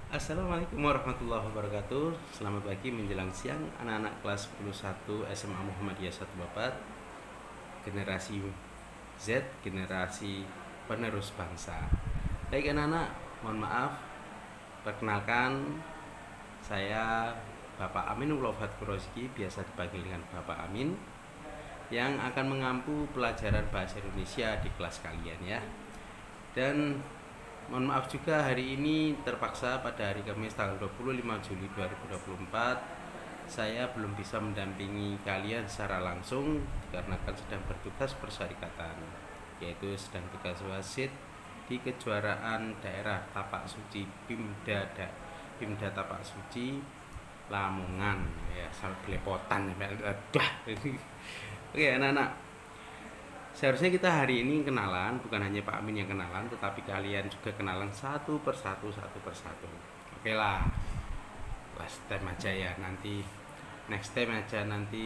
Assalamualaikum warahmatullahi wabarakatuh. Selamat pagi menjelang siang anak-anak kelas 11 SMA Muhammadiyah 1 Bapat, generasi Z, generasi penerus bangsa. Baik anak-anak, mohon maaf. Perkenalkan, saya Bapak Aminullah Fathur Rozki, biasa dipanggil dengan Bapak Amin, yang akan mengampu pelajaran bahasa Indonesia di kelas kalian ya. Dan mohon maaf juga hari ini terpaksa pada hari Kamis tanggal 25 Juli 2024 saya belum bisa mendampingi kalian secara langsung dikarenakan sedang bertugas persyarikatan, yaitu sedang tugas wasit di kejuaraan daerah Tapak Suci Pimda Tapak Suci Lamongan ya, salah belepotan ya. Oke anak-anak, seharusnya kita hari ini kenalan, bukan hanya Pak Amin yang kenalan, tetapi kalian juga kenalan satu persatu. Oke lah, last time aja ya, nanti next time aja, nanti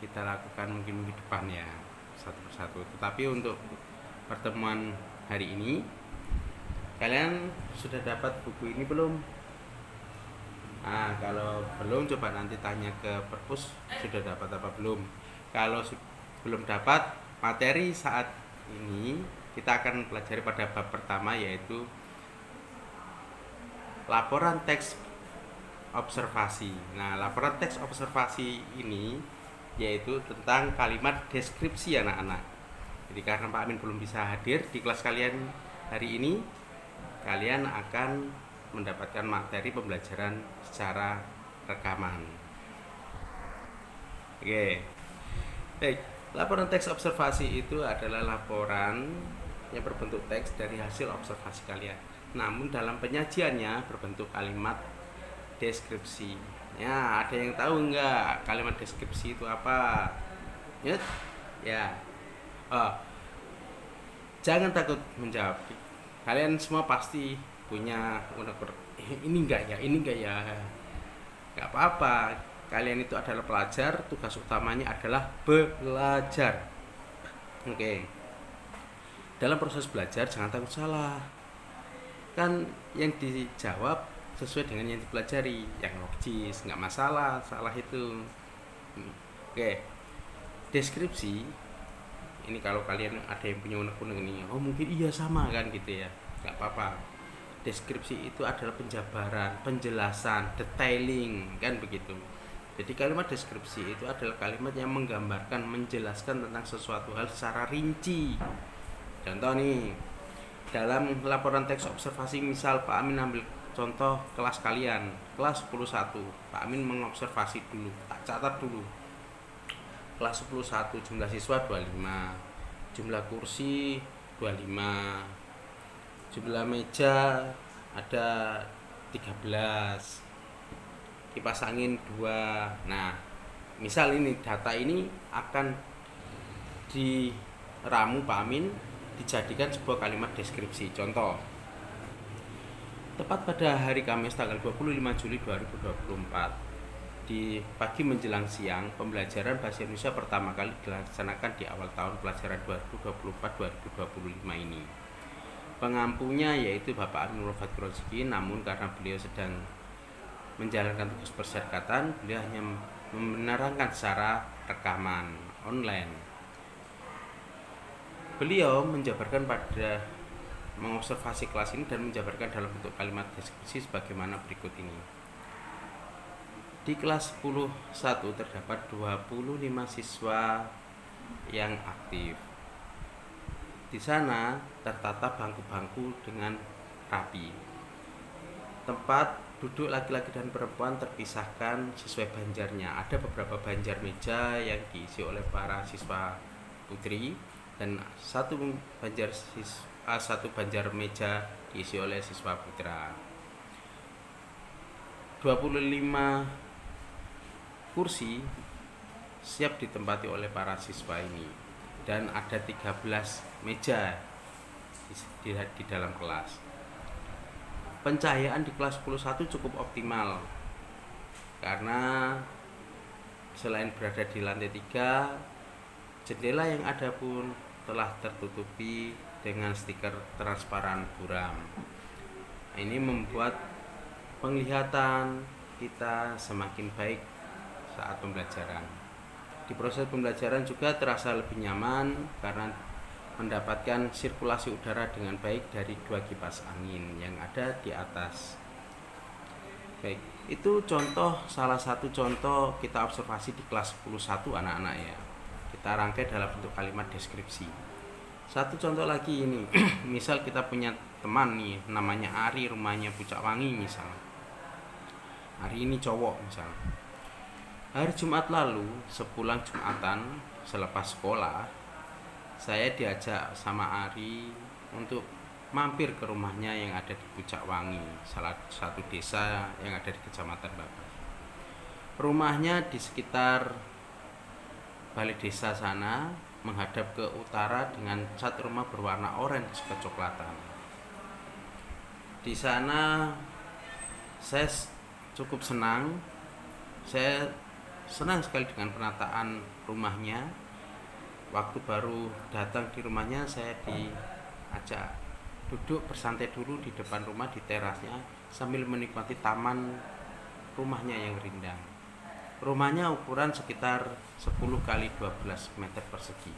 kita lakukan mungkin minggu depan ya, satu persatu. Tetapi untuk pertemuan hari ini, kalian sudah dapat buku ini belum? Nah, kalau belum coba nanti tanya ke perpus sudah dapat apa belum. Kalau belum dapat materi saat ini, kita akan pelajari pada bab pertama, yaitu laporan teks observasi. Nah, laporan teks observasi ini yaitu tentang kalimat deskripsi anak-anak. Jadi karena Pak Amin belum bisa hadir di kelas kalian hari ini, kalian akan mendapatkan materi pembelajaran secara rekaman. Oke. Baik, laporan teks observasi itu adalah laporan yang berbentuk teks dari hasil observasi kalian. Namun dalam penyajiannya berbentuk kalimat deskripsi. Ya, ada yang tahu nggak kalimat deskripsi itu apa? Ya, ya. Oh, jangan takut menjawab. Kalian semua pasti punya ini enggak ya. Nggak apa-apa, kalian itu adalah pelajar, tugas utamanya adalah belajar. Oke. Dalam proses belajar jangan takut salah. Kan yang dijawab sesuai dengan yang dipelajari, yang logis, nggak masalah salah itu. Oke. Deskripsi ini kalau kalian ada yang punya unek-unek ini, oh mungkin iya sama kan gitu ya, nggak apa-apa. Deskripsi itu adalah penjabaran, penjelasan, detailing kan begitu. Jadi kalimat deskripsi itu adalah kalimat yang menggambarkan, menjelaskan tentang sesuatu hal secara rinci. Contoh nih, dalam laporan teks observasi, misal Pak Amin ambil contoh kelas kalian, kelas 101. Pak Amin mengobservasi dulu, tak catat dulu. Kelas 101 jumlah siswa 25, jumlah kursi 25, jumlah meja ada 13, kipas angin 2. Nah, misal ini data ini akan diramu Pak Amin dijadikan sebuah kalimat deskripsi. Contoh, tepat pada hari Kamis tanggal 25 Juli 2024 di pagi menjelang siang, pembelajaran bahasa Indonesia pertama kali dilaksanakan di awal tahun pelajaran 2024-2025 ini. Pengampunya yaitu Bapak Aminullah Fathur Rozki, namun karena beliau sedang menjalankan tugas persyarikatan, beliau hanya menerangkan secara rekaman online. Beliau menjabarkan pada mengobservasi kelas ini dan menjabarkan dalam bentuk kalimat deskripsi sebagaimana berikut ini. Di kelas 10-1 terdapat 25 siswa yang aktif. Di sana tertata bangku-bangku dengan rapi. Tempat duduk laki-laki dan perempuan terpisahkan sesuai banjarnya. Ada beberapa banjar meja yang diisi oleh para siswa putri dan satu banjar meja diisi oleh siswa putra. 25 kursi siap ditempati oleh para siswa ini dan ada 13 meja di dalam kelas. Pencahayaan di kelas 10-1 cukup optimal karena selain berada di lantai 3, jendela yang ada pun telah tertutupi dengan stiker transparan buram. Ini membuat penglihatan kita semakin baik saat pembelajaran. Di proses pembelajaran juga terasa lebih nyaman karena mendapatkan sirkulasi udara dengan baik dari 2 kipas angin yang ada di atas. Baik, itu salah satu contoh kita observasi di kelas 10.1 anak-anak ya. Kita rangkai dalam bentuk kalimat deskripsi. Satu contoh lagi ini, misal kita punya teman nih, namanya Ari, rumahnya Pucak Wangi misal. Ari ini cowok misal. Hari Jumat lalu, sepulang Jumatan, selepas sekolah, saya diajak sama Ari untuk mampir ke rumahnya yang ada di Pucak Wangi, salah satu desa yang ada di Kecamatan Babat. Rumahnya di sekitar balai desa sana, menghadap ke utara dengan cat rumah berwarna oranye kecoklatan. Di sana saya cukup senang. Saya senang sekali dengan penataan rumahnya. Waktu baru datang di rumahnya, saya diajak duduk bersantai dulu di depan rumah di terasnya sambil menikmati taman rumahnya yang rindang. Rumahnya ukuran sekitar 10 kali 12 meter persegi.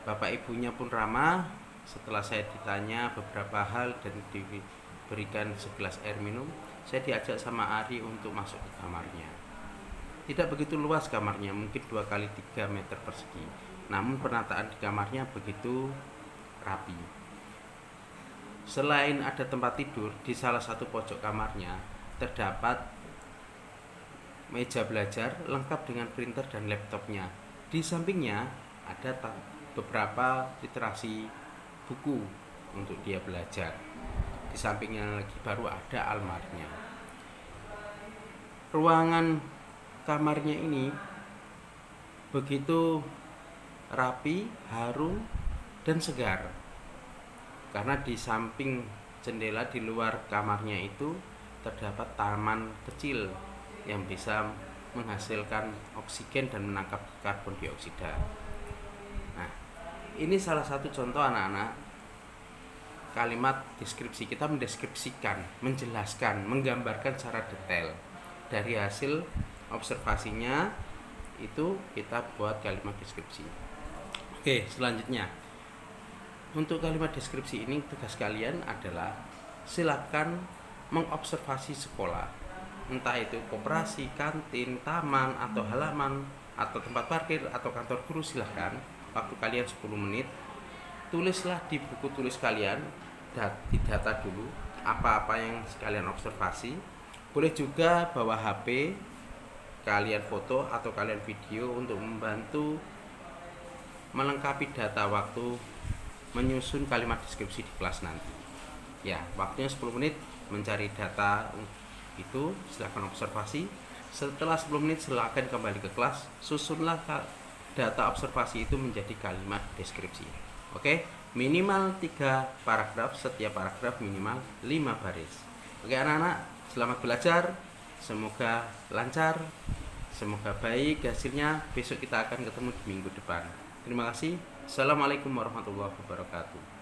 Bapak ibunya pun ramah. Setelah saya ditanya beberapa hal dan diberikan segelas air minum, saya diajak sama Ari untuk masuk ke kamarnya. Tidak begitu luas kamarnya, mungkin 2 kali 3 meter persegi. Namun penataan di kamarnya begitu rapi. Selain ada tempat tidur, di salah satu pojok kamarnya terdapat meja belajar lengkap dengan printer dan laptopnya. Di sampingnya ada beberapa literasi buku untuk dia belajar. Di sampingnya lagi baru ada almarnya. Ruangan kamarnya ini begitu rapi, harum, dan segar. Karena di samping jendela di luar kamarnya itu terdapat taman kecil yang bisa menghasilkan oksigen dan menangkap karbon dioksida. Nah, ini salah satu contoh anak-anak kalimat deskripsi. Kita mendeskripsikan, menjelaskan, menggambarkan secara detail. Dari hasil observasinya itu kita buat kalimat deskripsi. Oke, selanjutnya. Untuk kalimat deskripsi ini tugas kalian adalah silakan mengobservasi sekolah, entah itu koperasi, kantin, taman, atau halaman, atau tempat parkir, atau kantor guru. Silahkan, waktu kalian 10 menit. Tulislah di buku tulis kalian, data dulu apa-apa yang kalian observasi. Boleh juga bawa HP, kalian foto atau kalian video untuk membantu melengkapi data waktu menyusun kalimat deskripsi di kelas nanti. Ya, waktunya 10 menit mencari data itu, silakan observasi. Setelah 10 menit silakan kembali ke kelas, susunlah data observasi itu menjadi kalimat deskripsi. Oke, minimal 3 paragraf, setiap paragraf minimal 5 baris. Oke anak-anak, selamat belajar. Semoga lancar, semoga baik hasilnya. Besok kita akan ketemu di minggu depan. Terima kasih. Assalamualaikum warahmatullahi wabarakatuh.